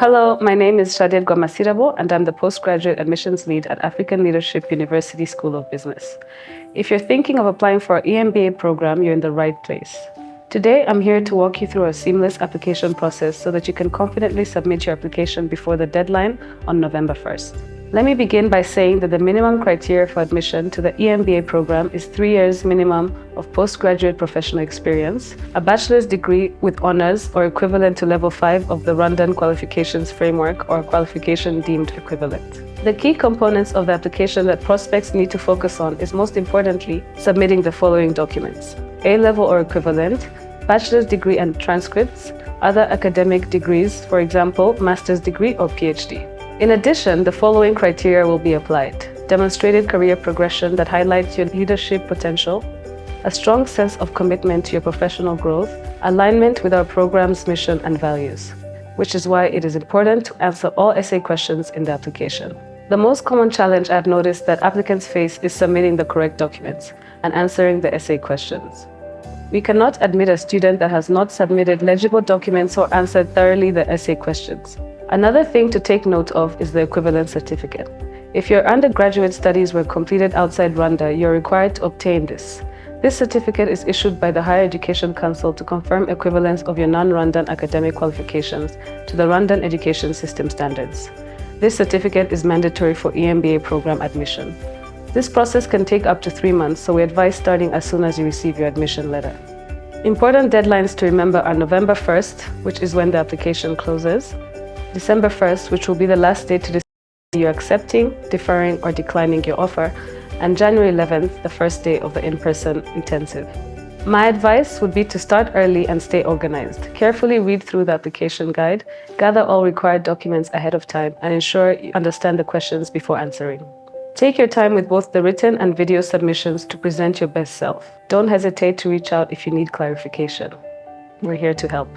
Hello, my name is Shadiat Gwamasirabo, and I'm the Postgraduate Admissions Lead at African Leadership University School of Business. If you're thinking of applying for our MBA program, you're in the right place. Today, I'm here to walk you through a seamless application process so that you can confidently submit your application before the deadline on November 1st. Let me begin by saying that the minimum criteria for admission to the EMBA program is 3 years minimum of postgraduate professional experience, a bachelor's degree with honors or equivalent to level 5 of the Rwandan Qualifications Framework or qualification deemed equivalent. The key components of the application that prospects need to focus on is most importantly submitting the following documents: A-level or equivalent, bachelor's degree and transcripts, other academic degrees, for example, master's degree or PhD. In addition, the following criteria will be applied: demonstrated career progression that highlights your leadership potential, a strong sense of commitment to your professional growth, alignment with our program's mission and values, which is why it is important to answer all essay questions in the application. The most common challenge I've noticed that applicants face is submitting the correct documents and answering the essay questions. We cannot admit a student that has not submitted legible documents or answered thoroughly the essay questions. Another thing to take note of is the equivalent certificate. If your undergraduate studies were completed outside Rwanda, you're required to obtain this. This certificate is issued by the Higher Education Council to confirm equivalence of your non-Rwandan academic qualifications to the Rwandan education system standards. This certificate is mandatory for EMBA program admission. This process can take up to 3 months, so we advise starting as soon as you receive your admission letter. Important deadlines to remember are November 1st, which is when the application closes, December 1st, which will be the last day to decide if you're accepting, deferring, or declining your offer, and January 11th, the first day of the in-person intensive. My advice would be to start early and stay organized. Carefully read through the application guide, gather all required documents ahead of time, and ensure you understand the questions before answering. Take your time with both the written and video submissions to present your best self. Don't hesitate to reach out if you need clarification. We're here to help.